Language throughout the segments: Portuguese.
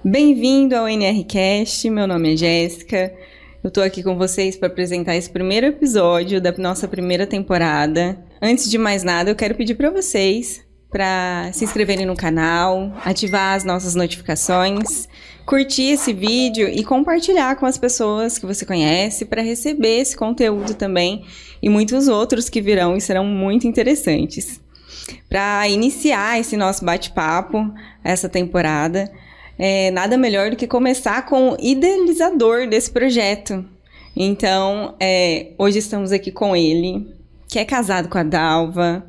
Bem-vindo ao NRCast, meu nome é Jéssica. Eu tô aqui com vocês para apresentar esse primeiro episódio da nossa primeira temporada. Antes de mais nada, eu quero pedir para vocês para se inscreverem no canal, ativar as nossas notificações, curtir esse vídeo e compartilhar com as pessoas que você conhece para receber esse conteúdo também e muitos outros que virão e serão muito interessantes. Para iniciar esse nosso bate-papo, essa temporada, nada melhor do que começar com o idealizador desse projeto. Então, hoje estamos aqui com ele, que é casado com a Dalva,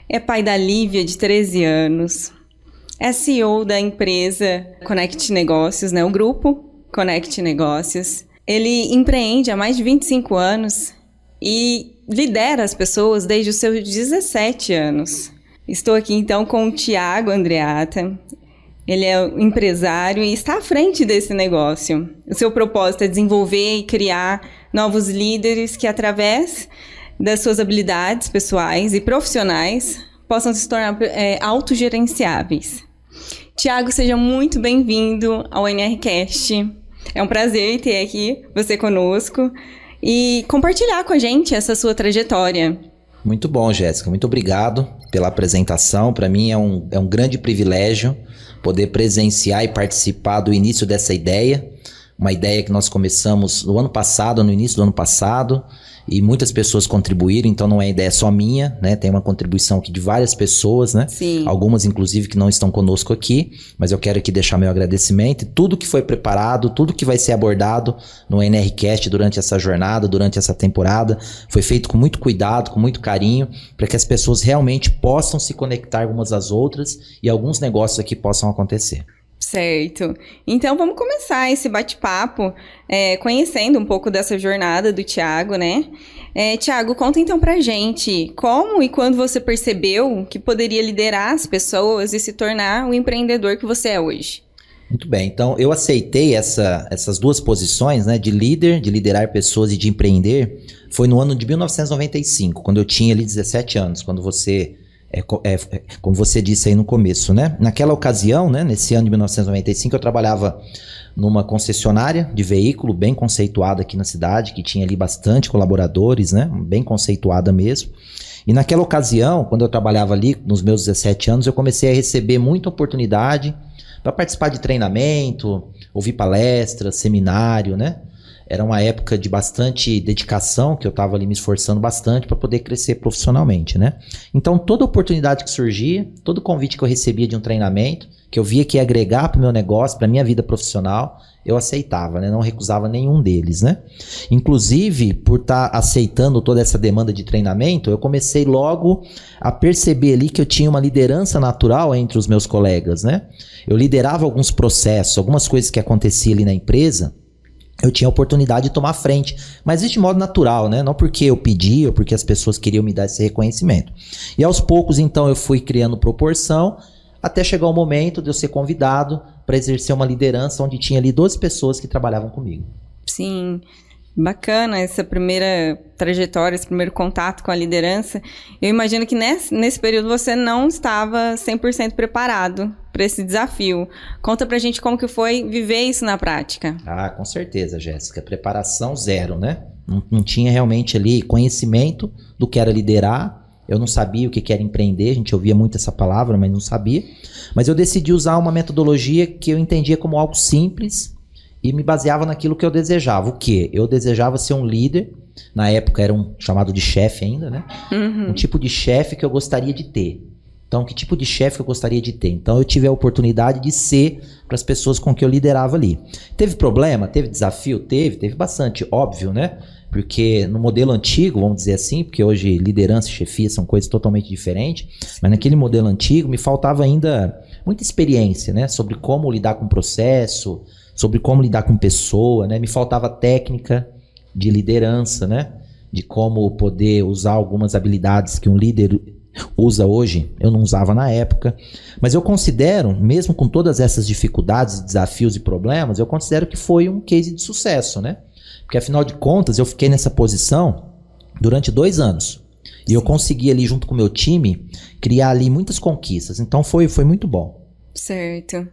é pai da Lívia, de 13 anos, é CEO da empresa Connect Negócios, né? O grupo Connect Negócios. Ele empreende há mais de 25 anos e lidera as pessoas desde os seus 17 anos. Estou aqui então com o Thiago Andreatta. Ele é um empresário e está à frente desse negócio. O seu propósito é desenvolver e criar novos líderes que, através das suas habilidades pessoais e profissionais, possam se tornar autogerenciáveis. Thiago, seja muito bem-vindo ao NRCast. É um prazer ter aqui você conosco e compartilhar com a gente essa sua trajetória. Muito bom, Jéssica. Muito obrigado pela apresentação. Para mim é um grande privilégio poder presenciar e participar do início dessa ideia. Uma ideia que nós começamos no início do ano passado, e muitas pessoas contribuíram, então não é ideia só minha, né? Tem uma contribuição aqui de várias pessoas, né? Sim. Algumas, inclusive, que não estão conosco aqui, mas eu quero aqui deixar meu agradecimento e tudo que foi preparado, tudo que vai ser abordado no NRCast durante essa jornada, durante essa temporada, foi feito com muito cuidado, com muito carinho, para que as pessoas realmente possam se conectar umas às outras e alguns negócios aqui possam acontecer. Certo. Então, vamos começar esse bate-papo conhecendo um pouco dessa jornada do Thiago, né? Thiago, conta então pra gente como e quando você percebeu que poderia liderar as pessoas e se tornar o empreendedor que você é hoje. Muito bem, então eu aceitei essas duas posições, né, de liderar pessoas e de empreender, foi no ano de 1995, quando eu tinha ali 17 anos, quando você... como você disse aí no começo, né? Naquela ocasião, né? Nesse ano de 1995, eu trabalhava numa concessionária de veículo bem conceituada aqui na cidade, que tinha ali bastante colaboradores, né? Bem conceituada mesmo. E naquela ocasião, quando eu trabalhava ali, nos meus 17 anos, eu comecei a receber muita oportunidade para participar de treinamento, ouvir palestras, seminário, né? Era uma época de bastante dedicação, que eu estava ali me esforçando bastante para poder crescer profissionalmente, né? Então, toda oportunidade que surgia, todo convite que eu recebia de um treinamento, que eu via que ia agregar para o meu negócio, para a minha vida profissional, eu aceitava, né? Não recusava nenhum deles, né? Inclusive, por estar aceitando toda essa demanda de treinamento, eu comecei logo a perceber ali que eu tinha uma liderança natural entre os meus colegas, né? Eu liderava alguns processos, algumas coisas que aconteciam ali na empresa, eu tinha a oportunidade de tomar frente, mas isso de modo natural, né? Não porque eu pedi ou porque as pessoas queriam me dar esse reconhecimento. E aos poucos, então, eu fui criando proporção, até chegar o momento de eu ser convidado para exercer uma liderança onde tinha ali 12 pessoas que trabalhavam comigo. Sim, bacana essa primeira trajetória, esse primeiro contato com a liderança. Eu imagino que nesse período você não estava 100% preparado para esse desafio. Conta pra gente como que foi viver isso na prática. Ah, com certeza, Jéssica. Preparação zero, né? Não tinha realmente ali conhecimento do que era liderar. Eu não sabia o que era empreender. A gente ouvia muito essa palavra, mas não sabia. Mas eu decidi usar uma metodologia que eu entendia como algo simples e me baseava naquilo que eu desejava. O quê? Eu desejava ser um líder. Na época era um chamado de chefe ainda, né? Uhum. Um tipo de chefe que eu gostaria de ter. Então, que tipo de chefe eu gostaria de ter? Então, eu tive a oportunidade de ser para as pessoas com que eu liderava ali. Teve problema? Teve desafio? Teve bastante, óbvio, né? Porque no modelo antigo, vamos dizer assim, porque hoje liderança e chefia são coisas totalmente diferentes, mas naquele modelo antigo me faltava ainda muita experiência, né? Sobre como lidar com o processo, sobre como lidar com pessoa, né? Me faltava técnica de liderança, né? De como poder usar algumas habilidades que um líder usa hoje, eu não usava na época, mas eu considero, mesmo com todas essas dificuldades, desafios e problemas, eu considero que foi um case de sucesso, né? Porque afinal de contas eu fiquei nessa posição durante 2 anos e eu consegui ali junto com o meu time criar ali muitas conquistas, então foi muito bom. Certo.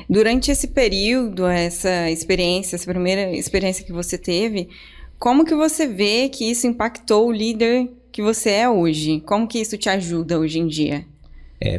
Durante esse período, essa experiência, essa primeira experiência que você teve, como que você vê que isso impactou o líder que você é hoje? Como que isso te ajuda hoje em dia?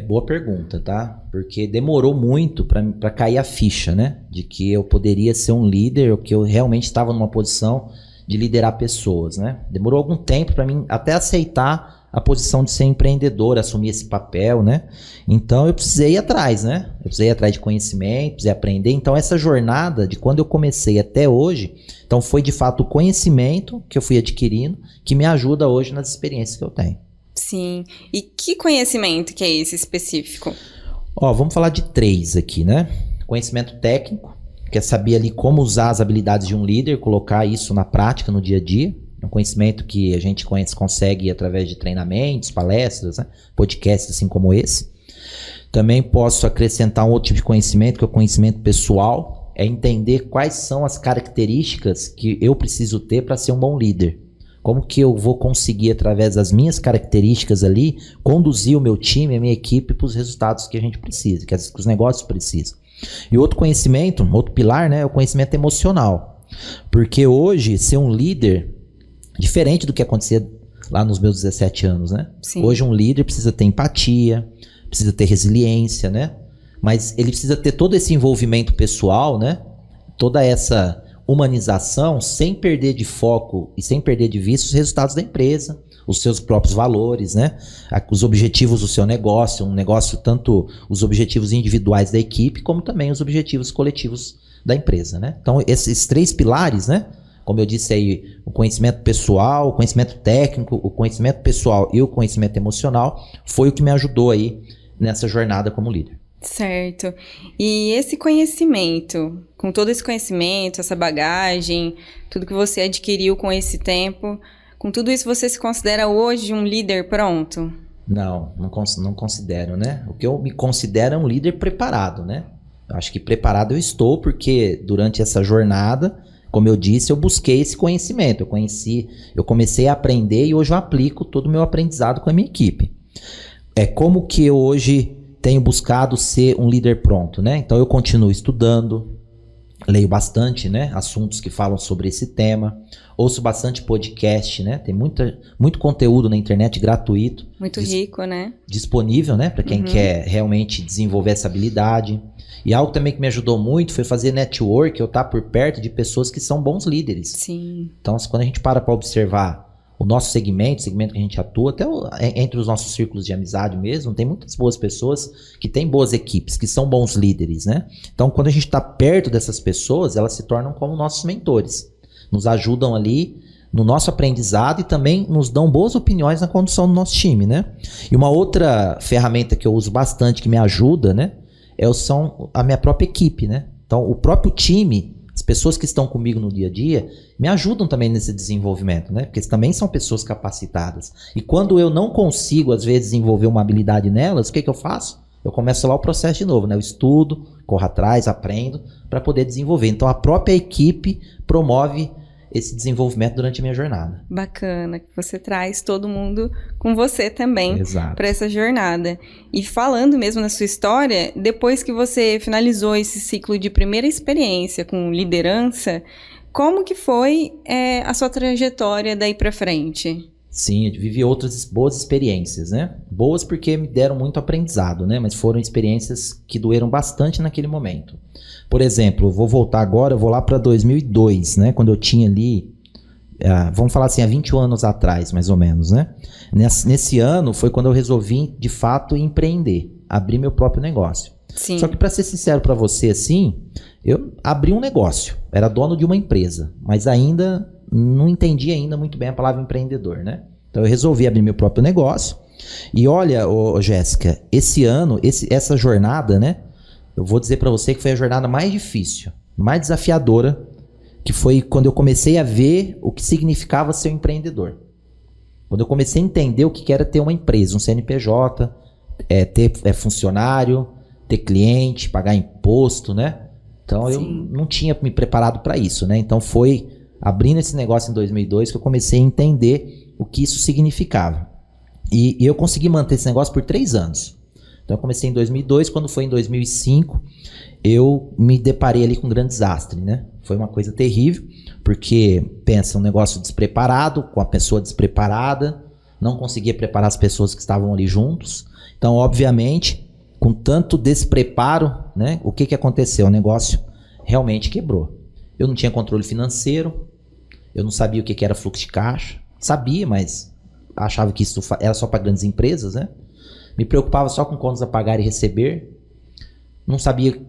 Boa pergunta, tá? Porque demorou muito para cair a ficha, né? De que eu poderia ser um líder, ou que eu realmente estava numa posição de liderar pessoas, né? Demorou algum tempo para mim até aceitar a posição de ser empreendedor, assumir esse papel, né? Então eu precisei ir atrás, né? Eu precisei ir atrás de conhecimento, precisei aprender. Então essa jornada de quando eu comecei até hoje, então foi de fato o conhecimento que eu fui adquirindo que me ajuda hoje nas experiências que eu tenho. Sim. E que conhecimento que é esse específico? Vamos falar de 3 aqui, né? Conhecimento técnico, que é saber ali como usar as habilidades de um líder, colocar isso na prática, no dia a dia. É um conhecimento que a gente consegue através de treinamentos, palestras, né? Podcasts assim como esse. Também posso acrescentar um outro tipo de conhecimento, que é o conhecimento pessoal, é entender quais são as características que eu preciso ter para ser um bom líder. Como que eu vou conseguir, através das minhas características ali, conduzir o meu time, a minha equipe para os resultados que a gente precisa, que os negócios precisam. E outro conhecimento, outro pilar, né, é o conhecimento emocional. Porque hoje, ser um líder, diferente do que acontecia lá nos meus 17 anos, né? Sim. Hoje um líder precisa ter empatia, precisa ter resiliência, né? Mas ele precisa ter todo esse envolvimento pessoal, né? Toda essa humanização, sem perder de foco e sem perder de vista os resultados da empresa, os seus próprios valores, né? Os objetivos do seu negócio, um negócio tanto os objetivos individuais da equipe, como também os objetivos coletivos da empresa, né? Então, esses 3 pilares, né? Como eu disse aí, o conhecimento pessoal, o conhecimento técnico, o conhecimento pessoal e o conhecimento emocional foi o que me ajudou aí nessa jornada como líder. Certo. E esse conhecimento, com todo esse conhecimento, essa bagagem, tudo que você adquiriu com esse tempo, com tudo isso você se considera hoje um líder pronto? Não considero, né? O que eu me considero é um líder preparado, né? Acho que preparado eu estou porque durante essa jornada, como eu disse, eu busquei esse conhecimento. Eu comecei a aprender e hoje eu aplico todo o meu aprendizado com a minha equipe. Como que eu hoje tenho buscado ser um líder pronto, né? Então eu continuo estudando, leio bastante, né? Assuntos que falam sobre esse tema, ouço bastante podcast, né? Tem muito conteúdo na internet gratuito. Muito rico, né? Disponível, né? Para quem quer realmente desenvolver essa habilidade. E algo também que me ajudou muito foi fazer network, eu estar por perto de pessoas que são bons líderes. Sim. Então, quando a gente para observar o nosso segmento que a gente atua, até entre os nossos círculos de amizade mesmo, tem muitas boas pessoas que têm boas equipes, que são bons líderes, né? Então, quando a gente está perto dessas pessoas, elas se tornam como nossos mentores. Nos ajudam ali no nosso aprendizado e também nos dão boas opiniões na condução do nosso time, né? E uma outra ferramenta que eu uso bastante, que me ajuda, né? São a minha própria equipe, né? Então, o próprio time, as pessoas que estão comigo no dia a dia, me ajudam também nesse desenvolvimento, né? Porque também são pessoas capacitadas. E quando eu não consigo, às vezes, desenvolver uma habilidade nelas, o que eu faço? Eu começo lá o processo de novo, né? Eu estudo, corro atrás, aprendo para poder desenvolver. Então, a própria equipe promove esse desenvolvimento durante a minha jornada. Bacana, que você traz todo mundo com você também para essa jornada. E falando mesmo na sua história, depois que você finalizou esse ciclo de primeira experiência com liderança, como que foi a sua trajetória daí para frente? Sim, eu vivi outras boas experiências, né? Boas porque me deram muito aprendizado, né? Mas foram experiências que doeram bastante naquele momento. Por exemplo, vou voltar agora, vou lá para 2002, né? Quando eu tinha ali, vamos falar assim, há 21 anos atrás, mais ou menos, né? Nesse ano foi quando eu resolvi, de fato, empreender, abrir meu próprio negócio. Sim. Só que, para ser sincero para você, assim, eu abri um negócio, era dono de uma empresa, mas ainda não entendi ainda muito bem a palavra empreendedor, né? Então eu resolvi abrir meu próprio negócio. E olha, Jéssica, esse ano, essa jornada, né? Eu vou dizer para você que foi a jornada mais difícil, mais desafiadora, que foi quando eu comecei a ver o que significava ser um empreendedor. Quando eu comecei a entender o que era ter uma empresa, um CNPJ, ter funcionário, ter cliente, pagar imposto, né? Então Sim. Eu não tinha me preparado para isso, né? Então foi abrindo esse negócio em 2002 que eu comecei a entender o que isso significava. E eu consegui manter esse negócio por 3 anos. Então eu comecei em 2002, quando foi em 2005, eu me deparei ali com um grande desastre, né? Foi uma coisa terrível, porque pensa, um negócio despreparado, com a pessoa despreparada, não conseguia preparar as pessoas que estavam ali juntos. Então, obviamente, com tanto despreparo, né? O que aconteceu? O negócio realmente quebrou. Eu não tinha controle financeiro, eu não sabia o que era fluxo de caixa. Sabia, mas achava que isso era só para grandes empresas, né? Me preocupava só com contas a pagar e receber. Não sabia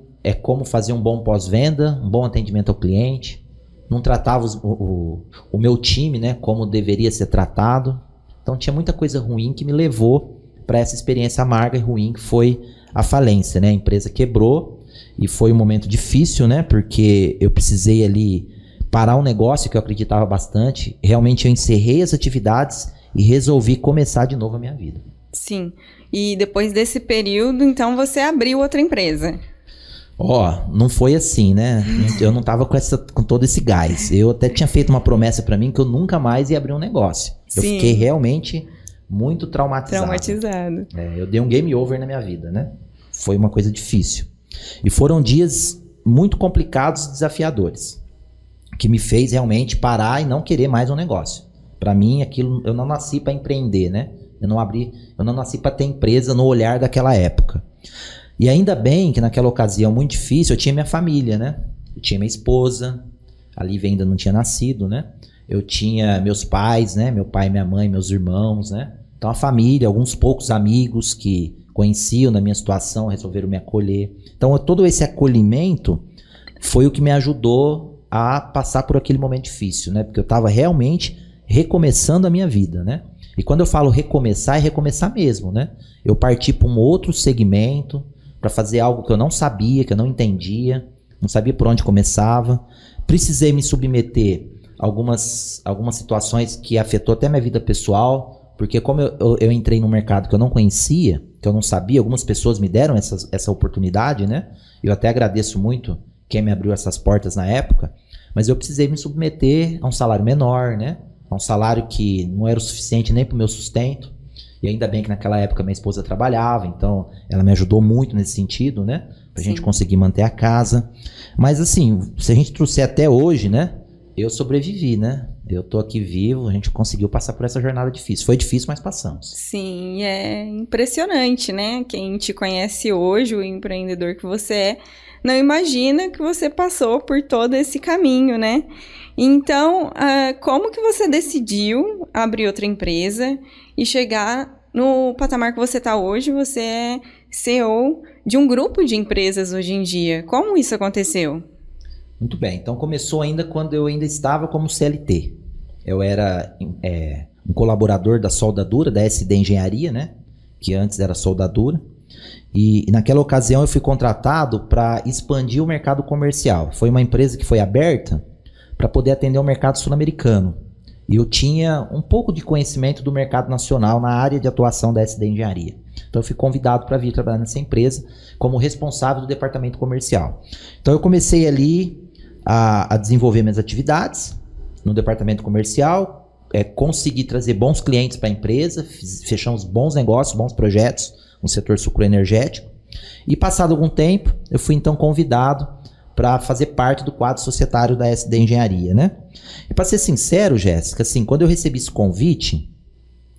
como fazer um bom pós-venda, um bom atendimento ao cliente. Não tratava o meu time, né, como deveria ser tratado. Então tinha muita coisa ruim que me levou para essa experiência amarga e ruim que foi a falência, né? A empresa quebrou e foi um momento difícil, né? Porque eu precisei ali parar um negócio que eu acreditava bastante. Realmente eu encerrei as atividades e resolvi começar de novo a minha vida. Sim. E depois desse período, então, você abriu outra empresa. Não foi assim, né? Eu não tava com todo esse gás. Eu até tinha feito uma promessa pra mim que eu nunca mais ia abrir um negócio. Sim. Eu fiquei realmente muito traumatizado. Eu dei um game over na minha vida, né? Foi uma coisa difícil. E foram dias muito complicados e desafiadores, que me fez realmente parar e não querer mais um negócio. Pra mim, aquilo, eu não nasci pra empreender, né? Eu não nasci para ter empresa no olhar daquela época. E ainda bem que naquela ocasião muito difícil, eu tinha minha família, né? Eu tinha minha esposa, a Lívia ainda não tinha nascido, né? Eu tinha meus pais, né? Meu pai, minha mãe, meus irmãos, né? Então a família, alguns poucos amigos que conheciam da minha situação, resolveram me acolher. Então todo esse acolhimento foi o que me ajudou a passar por aquele momento difícil, né? Porque eu estava realmente recomeçando a minha vida, né? E quando eu falo recomeçar, é recomeçar mesmo, né? Eu parti para um outro segmento, para fazer algo que eu não sabia, que eu não entendia, não sabia por onde começava. Precisei me submeter a algumas situações que afetou até minha vida pessoal, porque como eu entrei num mercado que eu não conhecia, que eu não sabia, algumas pessoas me deram essa oportunidade, né? Eu até agradeço muito quem me abriu essas portas na época, mas eu precisei me submeter a um salário menor, né? Um salário que não era o suficiente nem para o meu sustento. E ainda bem que naquela época minha esposa trabalhava, então ela me ajudou muito nesse sentido, né? Pra gente conseguir manter a casa. Mas assim, se a gente trouxer até hoje, né? Eu sobrevivi, né? Eu tô aqui vivo, a gente conseguiu passar por essa jornada difícil. Foi difícil, mas passamos. Sim, é impressionante, né? Quem te conhece hoje, o empreendedor que você é, não imagina que você passou por todo esse caminho, né? Então, como que você decidiu abrir outra empresa e chegar no patamar que você está hoje? Você é CEO de um grupo de empresas hoje em dia. Como isso aconteceu? Muito bem. Então, começou ainda quando eu ainda estava como CLT. Eu era um colaborador da soldadura, da SD Engenharia, né? Que antes era soldadura. E naquela ocasião eu fui contratado para expandir o mercado comercial. Foi uma empresa que foi aberta para poder atender o mercado sul-americano. E eu tinha um pouco de conhecimento do mercado nacional na área de atuação da SD Engenharia. Então eu fui convidado para vir trabalhar nessa empresa como responsável do departamento comercial. Então eu comecei ali a desenvolver minhas atividades no departamento comercial, consegui trazer bons clientes para a empresa, fechamos bons negócios, bons projetos no setor sucroenergético. E passado algum tempo, eu fui então convidado para fazer parte do quadro societário da SD Engenharia, né? E para ser sincero, Jéssica, assim, quando eu recebi esse convite,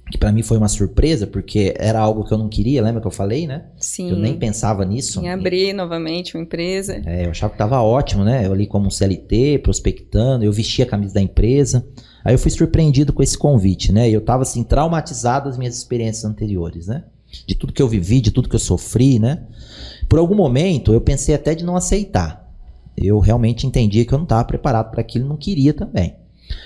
que para mim foi uma surpresa, porque era algo que eu não queria, lembra que eu falei, né? Sim. Eu nem pensava nisso. Em abrir novamente uma empresa. Eu achava que tava ótimo, né? Eu ali como um CLT, prospectando, eu vestia a camisa da empresa. Aí eu fui surpreendido com esse convite, né? E eu tava assim, traumatizado das minhas experiências anteriores, né? De tudo que eu vivi, de tudo que eu sofri, né? Por algum momento, eu pensei até de não aceitar. Eu realmente entendia que eu não estava preparado para aquilo, não queria também.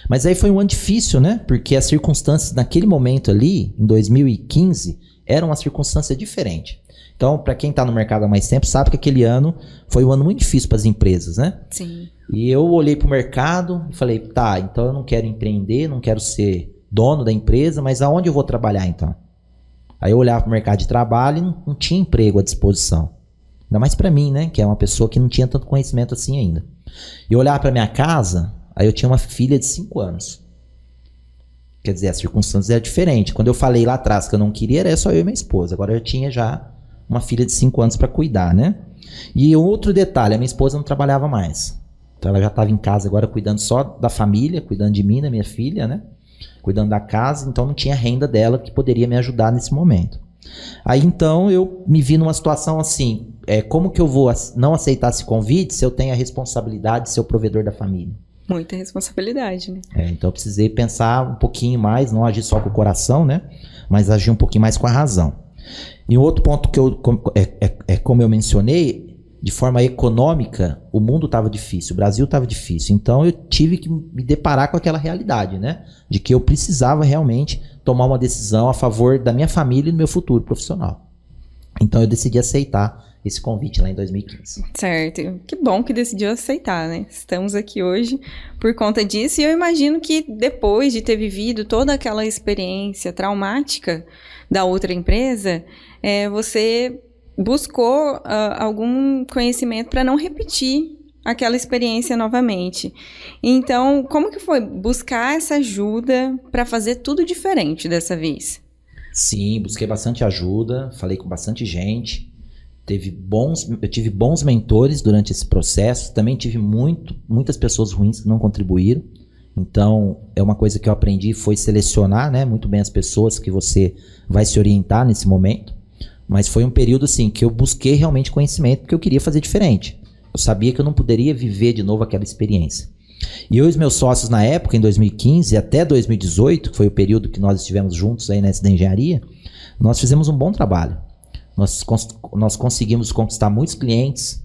Mas aí foi um ano difícil, né? Porque as circunstâncias naquele momento ali, em 2015, eram uma circunstância diferente. Então, para quem está no mercado há mais tempo, sabe que aquele ano foi um ano muito difícil para as empresas, né? Sim. E eu olhei para o mercado e falei, tá, então eu não quero empreender, não quero ser dono da empresa, mas aonde eu vou trabalhar então? Aí eu olhava para o mercado de trabalho e não tinha emprego à disposição. Ainda mais para mim, né? Que é uma pessoa que não tinha tanto conhecimento assim ainda. E eu olhava para minha casa, aí eu tinha uma filha de 5 anos. Quer dizer, as circunstâncias eram diferentes. Quando eu falei lá atrás que eu não queria, era só eu e minha esposa. Agora eu tinha já uma filha de 5 anos para cuidar, né? E outro detalhe, a minha esposa não trabalhava mais. Então ela já estava em casa agora cuidando só da família, cuidando de mim, da minha filha, né? Cuidando da casa, então não tinha renda dela que poderia me ajudar nesse momento. Aí então eu me vi numa situação assim, como que eu vou não aceitar esse convite se eu tenho a responsabilidade de ser o provedor da família? Muita responsabilidade, né? Então eu precisei pensar um pouquinho mais, não agir só com o coração, né? Mas agir um pouquinho mais com a razão. E um outro ponto que como eu mencionei, de forma econômica, o mundo estava difícil, o Brasil estava difícil. Então eu tive que me deparar com aquela realidade, né? De que eu precisava realmente tomar uma decisão a favor da minha família e do meu futuro profissional. Então eu decidi aceitar esse convite lá em 2015. Certo. Que bom que decidiu aceitar, né? Estamos aqui hoje por conta disso. E eu imagino que depois de ter vivido toda aquela experiência traumática da outra empresa, você buscou algum conhecimento para não repetir aquela experiência novamente. Então, como que foi buscar essa ajuda para fazer tudo diferente dessa vez? Sim, busquei bastante ajuda, falei com bastante gente. Eu tive bons mentores durante esse processo. Também tive muitas pessoas ruins que não contribuíram. Então, é uma coisa que eu aprendi, foi selecionar, né, muito bem as pessoas que você vai se orientar nesse momento. Mas foi um período assim que eu busquei realmente conhecimento porque eu queria fazer diferente. Eu sabia que eu não poderia viver de novo aquela experiência. E eu e os meus sócios na época, em 2015 até 2018, que foi o período que nós estivemos juntos aí na SD Engenharia, nós fizemos um bom trabalho. Nós conseguimos conquistar muitos clientes,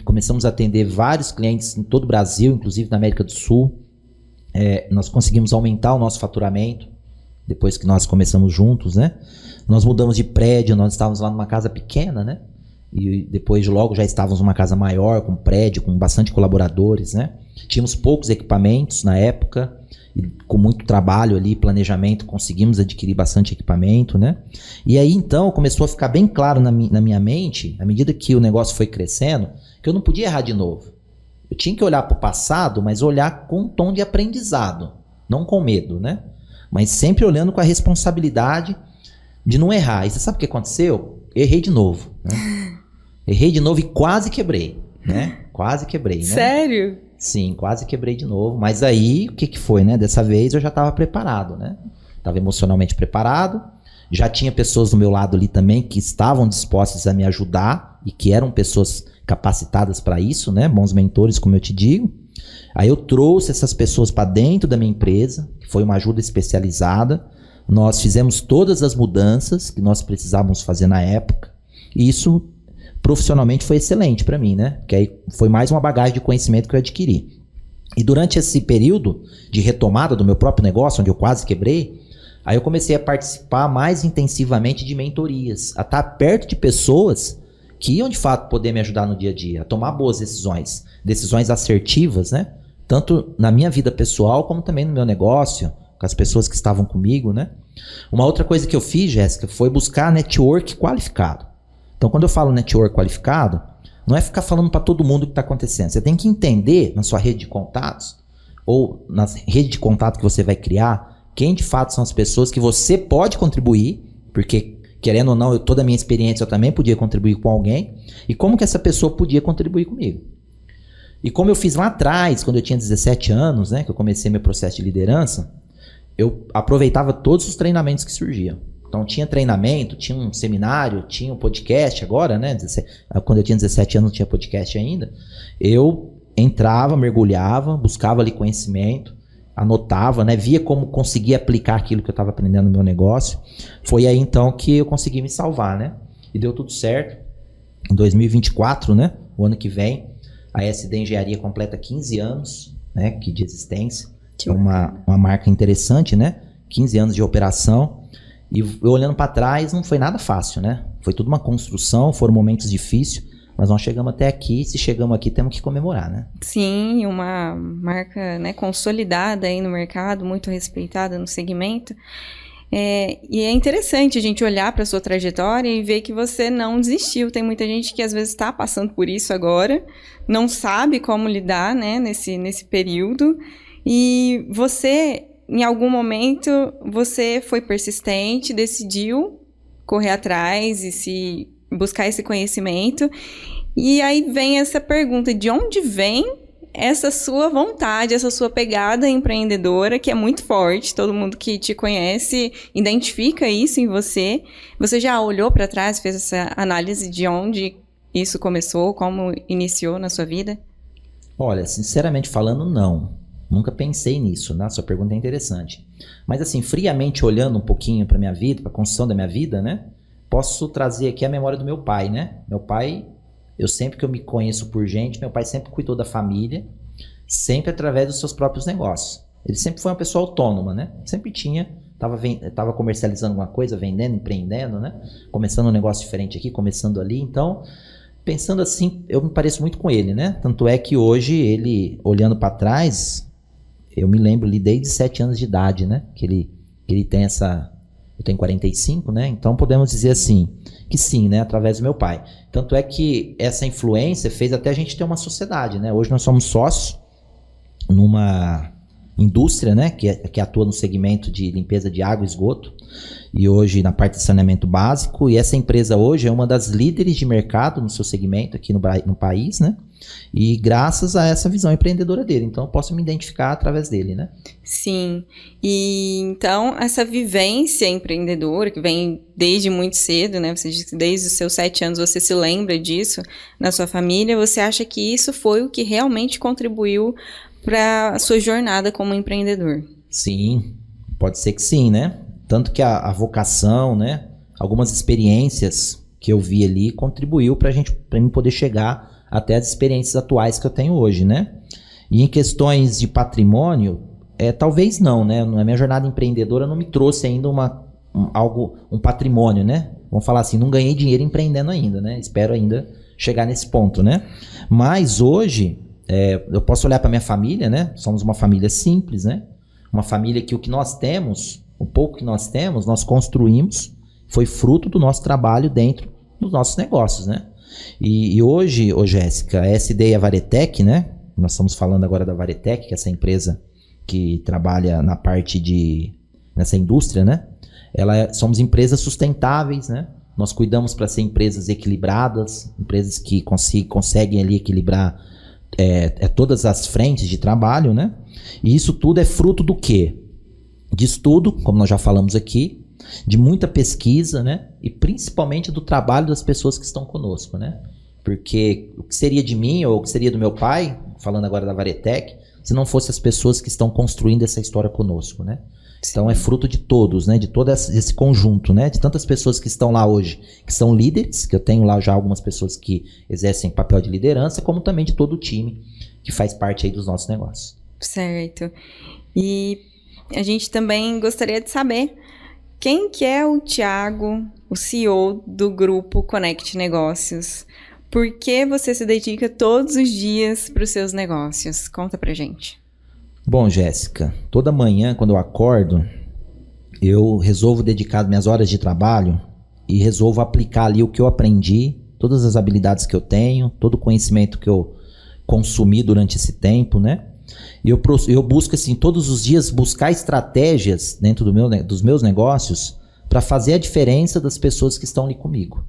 começamos a atender vários clientes em todo o Brasil, inclusive na América do Sul. Nós conseguimos aumentar o nosso faturamento, depois que nós começamos juntos, né? Nós mudamos de prédio, nós estávamos lá numa casa pequena, né? E depois logo já estávamos numa casa maior, com prédio, com bastante colaboradores, né? Tínhamos poucos equipamentos na época, e com muito trabalho ali, planejamento, conseguimos adquirir bastante equipamento, né? E aí então começou a ficar bem claro na minha mente, à medida que o negócio foi crescendo, que eu não podia errar de novo. Eu tinha que olhar para o passado, mas olhar com um tom de aprendizado, não com medo, né? Mas sempre olhando com a responsabilidade de não errar. E você sabe o que aconteceu? Errei de novo, né? Errei de novo e quase quebrei, né? Quase quebrei, né? Sério? Sim, quase quebrei de novo. Mas aí, o que foi, né? Dessa vez eu já estava preparado, né? Estava emocionalmente preparado. Já tinha pessoas do meu lado ali também que estavam dispostas a me ajudar e que eram pessoas capacitadas para isso, né? Bons mentores, como eu te digo. Aí eu trouxe essas pessoas para dentro da minha empresa, que foi uma ajuda especializada. Nós fizemos todas as mudanças que nós precisávamos fazer na época. E isso profissionalmente foi excelente para mim, né? Que aí foi mais uma bagagem de conhecimento que eu adquiri. E durante esse período de retomada do meu próprio negócio, onde eu quase quebrei, aí eu comecei a participar mais intensivamente de mentorias, a estar perto de pessoas que iam de fato poder me ajudar no dia a dia, a tomar boas decisões assertivas, né? Tanto na minha vida pessoal, como também no meu negócio, com as pessoas que estavam comigo, né? Uma outra coisa que eu fiz, Jéssica, foi buscar network qualificado. Então, quando eu falo network qualificado, não é ficar falando para todo mundo o que está acontecendo. Você tem que entender na sua rede de contatos, ou na rede de contato que você vai criar, quem de fato são as pessoas que você pode contribuir, porque, querendo ou não, toda a minha experiência eu também podia contribuir com alguém, e como que essa pessoa podia contribuir comigo. E como eu fiz lá atrás, quando eu tinha 17 anos, né, que eu comecei meu processo de liderança, eu aproveitava todos os treinamentos que surgiam. Então tinha treinamento, tinha um seminário, tinha um podcast agora, né? Quando eu tinha 17 anos não tinha podcast ainda. Eu entrava, mergulhava, buscava ali conhecimento, anotava, né? Via como conseguia aplicar aquilo que eu estava aprendendo no meu negócio. Foi aí então que eu consegui me salvar, né? E deu tudo certo. Em 2024, né? O ano que vem, a SD Engenharia completa 15 anos, né? De existência. É uma marca interessante, né? 15 anos de operação. E eu olhando para trás, não foi nada fácil, né? Foi tudo uma construção, foram momentos difíceis, mas nós chegamos até aqui. Se chegamos aqui, temos que comemorar, né? Sim, uma marca, né, consolidada aí no mercado, muito respeitada no segmento. E é interessante a gente olhar para a sua trajetória e ver que você não desistiu. Tem muita gente que às vezes está passando por isso agora, não sabe como lidar, né, nesse período. E você, em algum momento, você foi persistente, decidiu correr atrás e se buscar esse conhecimento. E aí vem essa pergunta, de onde vem essa sua vontade, essa sua pegada empreendedora, que é muito forte, todo mundo que te conhece identifica isso em você. Você já olhou para trás, fez essa análise de onde isso começou, como iniciou na sua vida? Olha, sinceramente falando, não. Nunca pensei nisso, né? Sua pergunta é interessante. Mas assim, friamente olhando um pouquinho para minha vida, para a construção da minha vida, né? Posso trazer aqui a memória do meu pai, né? Meu pai, eu sempre que eu me conheço por gente, meu pai sempre cuidou da família, sempre através dos seus próprios negócios. Ele sempre foi uma pessoa autônoma, né? Sempre tava comercializando alguma coisa, vendendo, empreendendo, né? Começando um negócio diferente aqui, começando ali. Então, pensando assim, eu me pareço muito com ele, né? Tanto é que hoje ele, olhando para trás, eu me lembro ali desde 7 anos de idade, né? Que ele tem essa... Eu tenho 45, né? Então podemos dizer assim, que sim, né? Através do meu pai. Tanto é que essa influência fez até a gente ter uma sociedade, né? Hoje nós somos sócios numa indústria, né? Que atua no segmento de limpeza de água e esgoto. E hoje na parte de saneamento básico. E essa empresa hoje é uma das líderes de mercado no seu segmento aqui no país, né? E graças a essa visão empreendedora dele. Então eu posso me identificar através dele, né? Sim. E então essa vivência empreendedora que vem desde muito cedo, né? Você disse que desde os seus 7 anos você se lembra disso na sua família. Você acha que isso foi o que realmente contribuiu para a sua jornada como empreendedor? Sim, pode ser que sim, né? Tanto que a vocação, né? Algumas experiências que eu vi ali contribuiu para mim poder chegar até as experiências atuais que eu tenho hoje, né? E em questões de patrimônio, talvez não, né? Na minha jornada empreendedora não me trouxe ainda um patrimônio, né? Vamos falar assim, não ganhei dinheiro empreendendo ainda, né? Espero ainda chegar nesse ponto, né? Mas hoje, eu posso olhar para minha família, né? Somos uma família simples, né? Uma família que o que nós temos, o pouco que nós temos, nós construímos, foi fruto do nosso trabalho dentro dos nossos negócios, né? E hoje, Jéssica, essa ideia Varetec, né? Nós estamos falando agora da Varetec, que é essa empresa que trabalha na parte nessa indústria, né? Somos empresas sustentáveis, né? Nós cuidamos para ser empresas equilibradas, empresas que conseguem ali equilibrar todas as frentes de trabalho, né? E isso tudo é fruto do quê? De estudo, como nós já falamos aqui, de muita pesquisa, né? E principalmente do trabalho das pessoas que estão conosco, né? Porque o que seria de mim ou o que seria do meu pai, falando agora da Varetec, se não fosse as pessoas que estão construindo essa história conosco, né? Então é fruto de todos, né? De todo esse conjunto, né? De tantas pessoas que estão lá hoje, que são líderes, que eu tenho lá já algumas pessoas que exercem papel de liderança, como também de todo o time que faz parte aí dos nossos negócios. Certo. E a gente também gostaria de saber quem que é o Thiago, o CEO do grupo Connect Negócios. Por que você se dedica todos os dias para os seus negócios? Conta pra gente. Bom, Jéssica, toda manhã quando eu acordo, eu resolvo dedicar minhas horas de trabalho e resolvo aplicar ali o que eu aprendi, todas as habilidades que eu tenho, todo o conhecimento que eu consumi durante esse tempo, né? E eu busco, assim, todos os dias buscar estratégias dentro dos meus negócios para fazer a diferença das pessoas que estão ali comigo.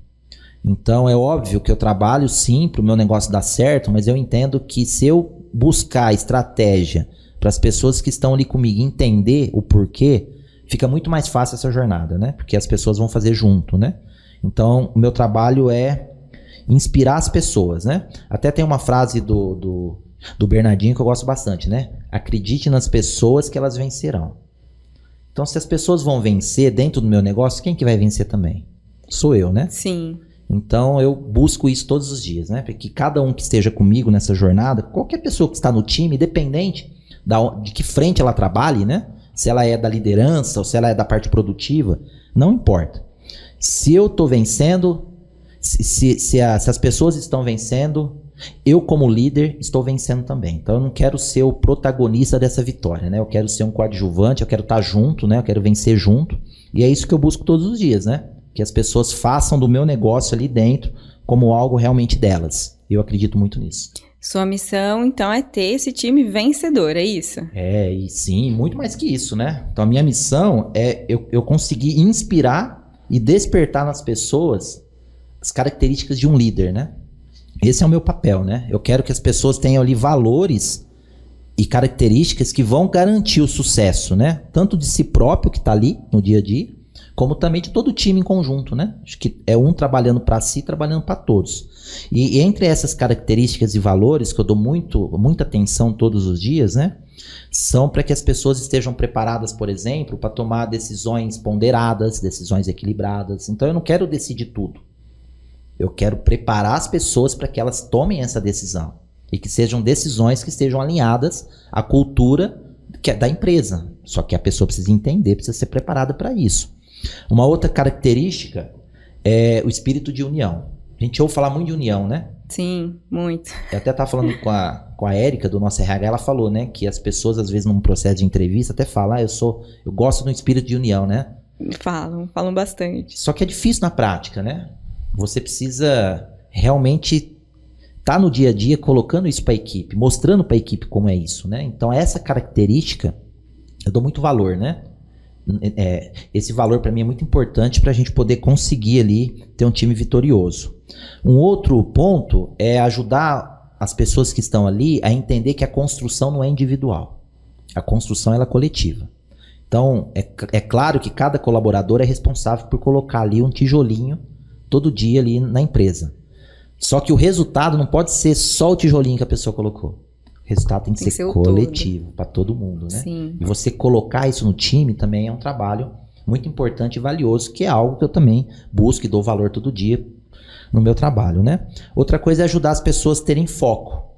Então, é óbvio que eu trabalho, sim, para o meu negócio dar certo, mas eu entendo que se eu buscar estratégia para as pessoas que estão ali comigo entender o porquê, fica muito mais fácil essa jornada, né? Porque as pessoas vão fazer junto, né? Então, o meu trabalho é inspirar as pessoas, né? Até tem uma frase do Bernardinho que eu gosto bastante, né? Acredite nas pessoas que elas vencerão. Então, se as pessoas vão vencer dentro do meu negócio, quem que vai vencer também? Sou eu, né? Sim. Então, eu busco isso todos os dias, né? Porque cada um que esteja comigo nessa jornada, qualquer pessoa que está no time, independente de que frente ela trabalhe, né? Se ela é da liderança ou se ela é da parte produtiva, não importa. Se eu estou vencendo, se as pessoas estão vencendo, eu como líder estou vencendo também. Então eu não quero ser o protagonista dessa vitória, né? Eu quero ser um coadjuvante, eu quero estar junto, né? Eu quero vencer junto. E é isso que eu busco todos os dias, né? Que as pessoas façam do meu negócio ali dentro como algo realmente delas. Eu acredito muito nisso. Sua missão, então, é ter esse time vencedor, é isso? E sim, muito mais que isso, né? Então a minha missão é eu conseguir inspirar e despertar nas pessoas as características de um líder, né? Esse é o meu papel, né? Eu quero que as pessoas tenham ali valores e características que vão garantir o sucesso, né? Tanto de si próprio, que está ali no dia a dia, como também de todo o time em conjunto, né? Acho que é um trabalhando para si, trabalhando para todos. E entre essas características e valores, que eu dou muita atenção todos os dias, né? São para que as pessoas estejam preparadas, por exemplo, para tomar decisões ponderadas, decisões equilibradas. Então eu não quero decidir tudo. Eu quero preparar as pessoas para que elas tomem essa decisão. E que sejam decisões que estejam alinhadas à cultura da empresa. Só que a pessoa precisa entender, precisa ser preparada para isso. Uma outra característica é o espírito de união. A gente ouve falar muito de união, né? Sim, muito. Eu até estava falando com a Érica do nosso RH, ela falou, né, que as pessoas às vezes num processo de entrevista até falam, eu gosto do espírito de união, né? Falam bastante. Só que é difícil na prática, né? Você precisa realmente estar no dia a dia colocando isso para a equipe, mostrando para a equipe como é isso, né? Então essa característica eu dou muito valor, né? Esse valor para mim é muito importante para a gente poder conseguir ali ter um time vitorioso. Um outro ponto é ajudar as pessoas que estão ali a entender que a construção não é individual. A construção ela é coletiva. Então, é claro que cada colaborador é responsável por colocar ali um tijolinho todo dia ali na empresa. Só que o resultado não pode ser só o tijolinho que a pessoa colocou. O resultado tem que ser coletivo, para todo mundo, né? Sim. E você colocar isso no time também é um trabalho muito importante e valioso, que é algo que eu também busco e dou valor todo dia no meu trabalho, né? Outra coisa é ajudar as pessoas a terem foco.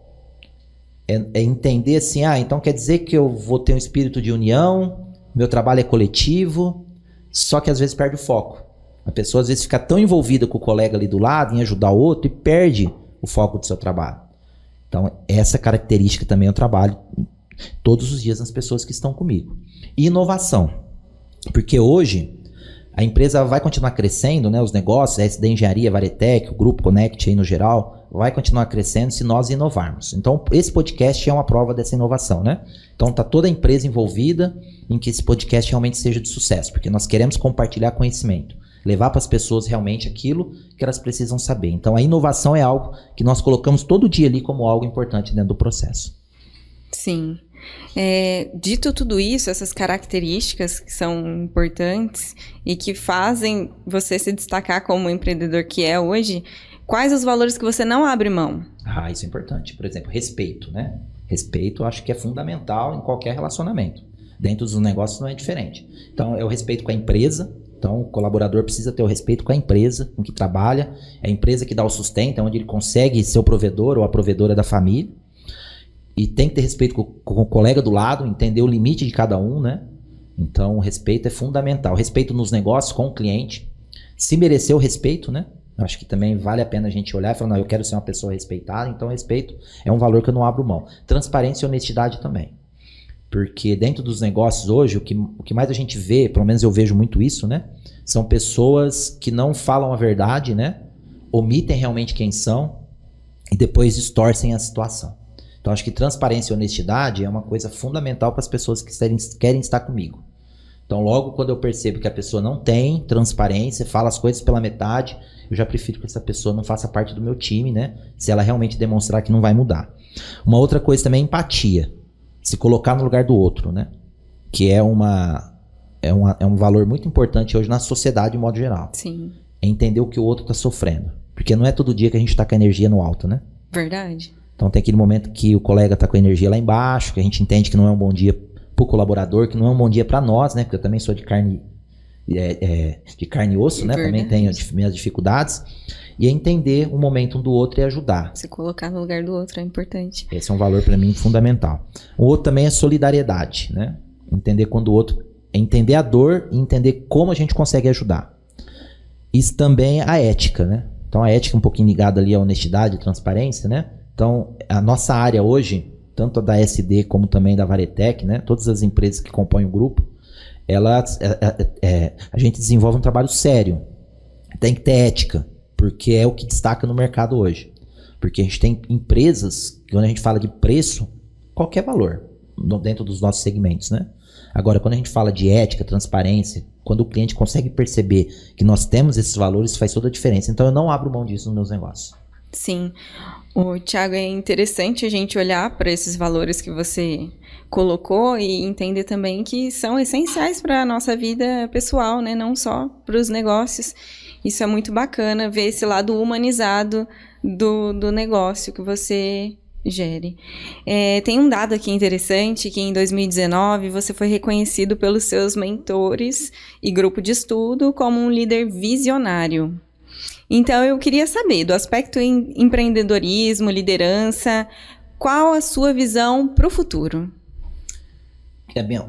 É entender assim, então quer dizer que eu vou ter um espírito de união, meu trabalho é coletivo, só que às vezes perde o foco. A pessoa às vezes fica tão envolvida com o colega ali do lado, em ajudar o outro, e perde o foco do seu trabalho. Então, essa característica também eu trabalho todos os dias nas pessoas que estão comigo. E inovação. Porque hoje, a empresa vai continuar crescendo, né? Os negócios, a SD Engenharia, a Varetec, o Grupo Connect aí no geral, vai continuar crescendo se nós inovarmos. Então, esse podcast é uma prova dessa inovação, né? Então, está toda a empresa envolvida em que esse podcast realmente seja de sucesso, porque nós queremos compartilhar conhecimento. Levar para as pessoas realmente aquilo que elas precisam saber. Então, a inovação é algo que nós colocamos todo dia ali como algo importante dentro do processo. Sim. Dito tudo isso, essas características que são importantes e que fazem você se destacar como empreendedor que é hoje, quais os valores que você não abre mão? Isso é importante. Por exemplo, respeito, né? Respeito eu acho que é fundamental em qualquer relacionamento. Dentro dos negócios não é diferente. Então, é o respeito com a empresa. Então, o colaborador precisa ter o respeito com a empresa com que trabalha. É a empresa que dá o sustento, é onde ele consegue ser o provedor ou a provedora da família. E tem que ter respeito com o colega do lado, entender o limite de cada um, né? Então, o respeito é fundamental. Respeito nos negócios, com o cliente. Se merecer o respeito, né? Acho que também vale a pena a gente olhar e falar, não, eu quero ser uma pessoa respeitada, então respeito é um valor que eu não abro mão. Transparência e honestidade também. Porque dentro dos negócios hoje, o que mais a gente vê, pelo menos eu vejo muito isso, né? São pessoas que não falam a verdade, né? Omitem realmente quem são e depois distorcem a situação. Então acho que transparência e honestidade é uma coisa fundamental para as pessoas que querem estar comigo. Então logo quando eu percebo que a pessoa não tem transparência, fala as coisas pela metade, eu já prefiro que essa pessoa não faça parte do meu time, né? Se ela realmente demonstrar que não vai mudar. Uma outra coisa também é empatia. Se colocar no lugar do outro, né? Que é um valor muito importante hoje na sociedade de modo geral. Sim. É entender o que o outro está sofrendo. Porque não é todo dia que a gente está com a energia no alto, né? Verdade. Então tem aquele momento que o colega está com a energia lá embaixo, que a gente entende que não é um bom dia para o colaborador, que não é um bom dia para nós, né? Porque eu também sou de carne e osso, né? Verdade. Também tenho minhas dificuldades. E é entender o momento um do outro e ajudar. Se colocar no lugar do outro é importante. Esse é um valor para mim fundamental. O outro também é solidariedade, né? Entender quando o outro... Entender a dor e entender como a gente consegue ajudar. Isso também é a ética, né? Então a ética é um pouquinho ligada ali à honestidade e transparência, né? Então a nossa área hoje, tanto a da SD como também da Varetec, né? Todas as empresas que compõem o grupo, a gente desenvolve um trabalho sério. Tem que ter ética, porque é o que destaca no mercado hoje. Porque a gente tem empresas que quando a gente fala de preço, qualquer valor. dentro dos nossos segmentos, né? Agora, quando a gente fala de ética, transparência, quando o cliente consegue perceber que nós temos esses valores, faz toda a diferença. Então, eu não abro mão disso nos meus negócios. Sim. Thiago, é interessante a gente olhar para esses valores que você colocou e entender também que são essenciais para a nossa vida pessoal, né? Não só para os negócios. Isso é muito bacana, ver esse lado humanizado do negócio que você gere. Tem um dado aqui interessante, que em 2019 você foi reconhecido pelos seus mentores e grupo de estudo como um líder visionário. Então, eu queria saber, do aspecto empreendedorismo, liderança, qual a sua visão para o futuro?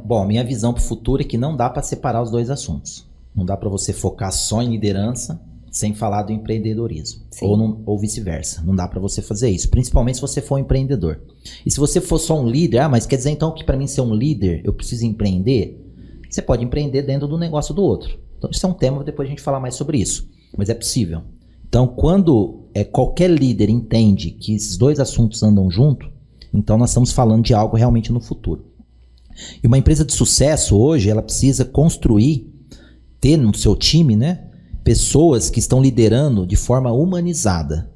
Bom, minha visão para o futuro é que não dá para separar os dois assuntos. Não dá para você focar só em liderança sem falar do empreendedorismo. Ou vice-versa. Não dá para você fazer isso. Principalmente se você for um empreendedor. E se você for só um líder, mas quer dizer então que para mim ser um líder, eu preciso empreender? Você pode empreender dentro do negócio do outro. Então isso é um tema, depois a gente falar mais sobre isso. Mas é possível. Então quando qualquer líder entende que esses dois assuntos andam junto, então nós estamos falando de algo realmente no futuro. E uma empresa de sucesso hoje, ela precisa ter no seu time, né, pessoas que estão liderando de forma humanizada.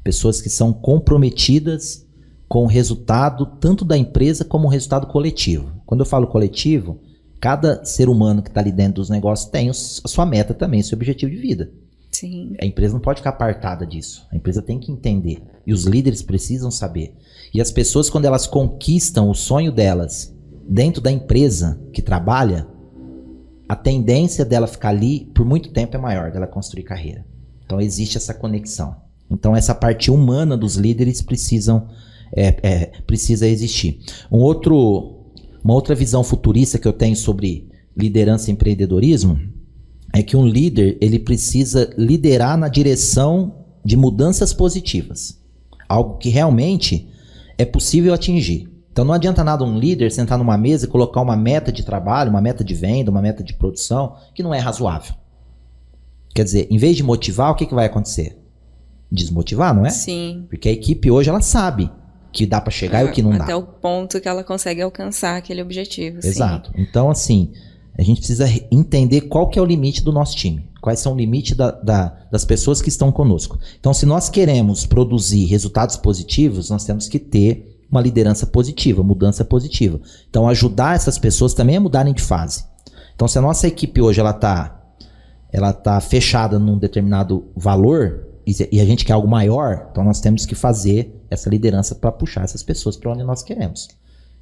Pessoas que são comprometidas com o resultado tanto da empresa como o resultado coletivo. Quando eu falo coletivo, cada ser humano que está ali dentro dos negócios tem a sua meta também, o seu objetivo de vida. Sim. A empresa não pode ficar apartada disso. A empresa tem que entender. E os líderes precisam saber. E as pessoas, quando elas conquistam o sonho delas dentro da empresa que trabalha, a tendência dela ficar ali por muito tempo é maior, dela construir carreira. Então existe essa conexão. Então essa parte humana dos líderes precisa existir. Uma outra visão futurista que eu tenho sobre liderança e empreendedorismo é que um líder, ele precisa liderar na direção de mudanças positivas. Algo que realmente é possível atingir. Então não adianta nada um líder sentar numa mesa e colocar uma meta de trabalho, uma meta de venda, uma meta de produção, que não é razoável. Quer dizer, em vez de motivar, o que vai acontecer? Desmotivar, não é? Sim. Porque a equipe hoje, ela sabe que dá para chegar e o que não dá. Até o ponto que ela consegue alcançar aquele objetivo. Exato. Sim. Então, assim, a gente precisa entender qual que é o limite do nosso time. Quais são o limite das pessoas que estão conosco. Então, se nós queremos produzir resultados positivos, nós temos que ter uma liderança positiva, mudança positiva. Então, ajudar essas pessoas também a mudarem de fase. Então, se a nossa equipe hoje ela tá fechada num determinado valor e a gente quer algo maior, então nós temos que fazer essa liderança para puxar essas pessoas para onde nós queremos.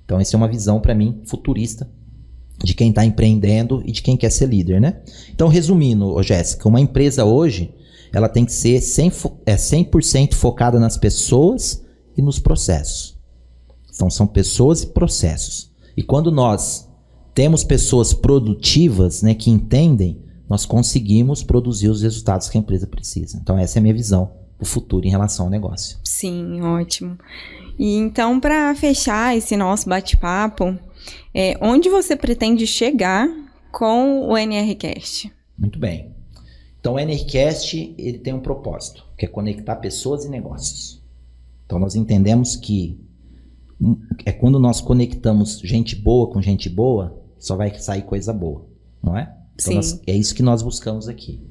Então, essa é uma visão, para mim, futurista de quem está empreendendo e de quem quer ser líder, né? Então, resumindo, Jéssica, uma empresa hoje, ela tem que ser 100% focada nas pessoas e nos processos. Então, são pessoas e processos. E quando nós temos pessoas produtivas, né, que entendem, nós conseguimos produzir os resultados que a empresa precisa. Então, essa é a minha visão do futuro em relação ao negócio. Sim, ótimo. E então, para fechar esse nosso bate-papo, onde você pretende chegar com o NRCast? Muito bem. Então, o NRCast, ele tem um propósito, que é conectar pessoas e negócios. Então, nós entendemos que quando nós conectamos gente boa com gente boa, só vai sair coisa boa, não é? Então é isso que nós buscamos aqui.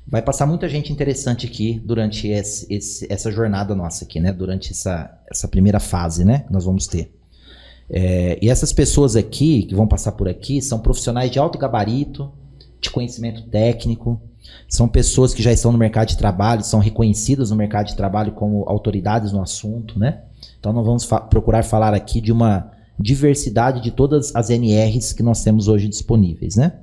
Vai passar muita gente interessante aqui durante essa jornada nossa aqui, né? Durante essa primeira fase, né? Que nós vamos ter. E essas pessoas aqui, que vão passar por aqui, são profissionais de alto gabarito, de conhecimento técnico, são pessoas que já estão no mercado de trabalho, são reconhecidas no mercado de trabalho como autoridades no assunto, né? Então, nós vamos procurar falar aqui de uma diversidade de todas as NRs que nós temos hoje disponíveis, né?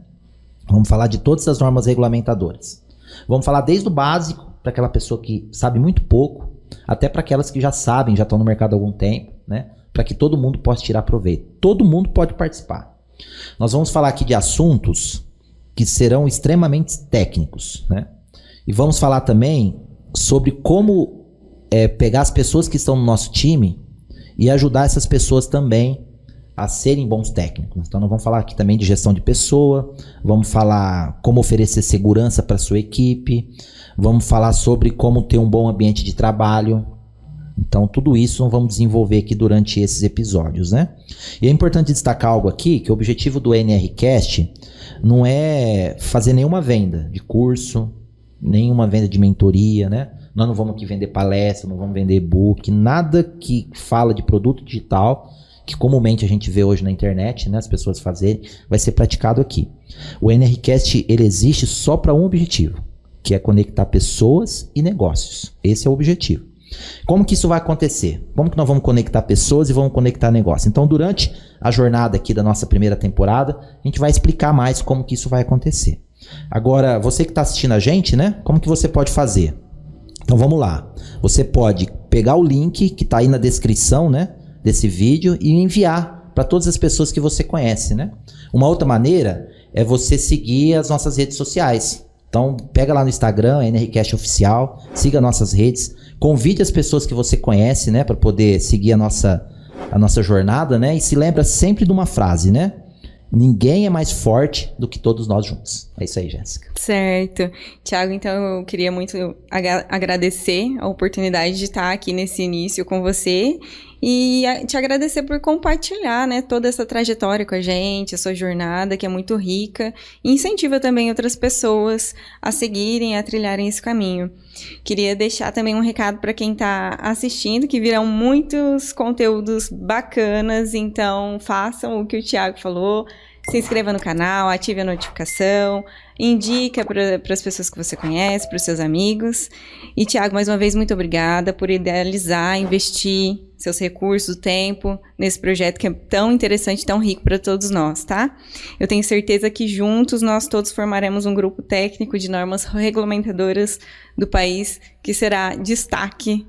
Vamos falar de todas as normas regulamentadoras. Vamos falar desde o básico, para aquela pessoa que sabe muito pouco, até para aquelas que já sabem, já estão no mercado há algum tempo, né? Para que todo mundo possa tirar proveito. Todo mundo pode participar. Nós vamos falar aqui de assuntos que serão extremamente técnicos, né? E vamos falar também sobre como pegar as pessoas que estão no nosso time e ajudar essas pessoas também a serem bons técnicos. Então, nós vamos falar aqui também de gestão de pessoa, vamos falar como oferecer segurança para a sua equipe, vamos falar sobre como ter um bom ambiente de trabalho, Então, tudo isso nós vamos desenvolver aqui durante esses episódios, né? E é importante destacar algo aqui, que o objetivo do NRCast não é fazer nenhuma venda de curso, nenhuma venda de mentoria, né? Nós não vamos aqui vender palestra, não vamos vender e-book, nada que fala de produto digital, que comumente a gente vê hoje na internet, né? As pessoas fazerem, vai ser praticado aqui. O NRCast, ele existe só para um objetivo, que é conectar pessoas e negócios. Esse é o objetivo. Como que isso vai acontecer? Como que nós vamos conectar pessoas e vamos conectar negócios? Então, durante a jornada aqui da nossa primeira temporada, a gente vai explicar mais como que isso vai acontecer. Agora, você que está assistindo a gente, né? Como que você pode fazer? Então, vamos lá. Você pode pegar o link que está aí na descrição, né, desse vídeo e enviar para todas as pessoas que você conhece, né? Uma outra maneira é você seguir as nossas redes sociais. Então, pega lá no Instagram, NRCast Oficial, siga nossas redes, convide as pessoas que você conhece, né, para poder seguir a nossa jornada, né, e se lembra sempre de uma frase, né? Ninguém é mais forte do que todos nós juntos. É isso aí, Jéssica. Certo. Thiago, então eu queria muito agradecer a oportunidade de estar aqui nesse início com você e te agradecer por compartilhar, né, toda essa trajetória com a gente, a sua jornada, que é muito rica, e incentiva também outras pessoas a seguirem, a trilharem esse caminho. Queria deixar também um recado para quem está assistindo, que virão muitos conteúdos bacanas, então façam o que o Thiago falou, se inscreva no canal, ative a notificação, indica para as pessoas que você conhece, para os seus amigos. E, Thiago, mais uma vez, muito obrigada por idealizar, investir seus recursos, o tempo, nesse projeto que é tão interessante, tão rico para todos nós, tá? Eu tenho certeza que juntos nós todos formaremos um grupo técnico de normas regulamentadoras do país, que será destaque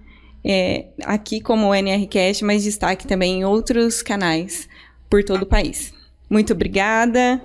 aqui como o NRCast, mas destaque também em outros canais por todo o país. Muito obrigada.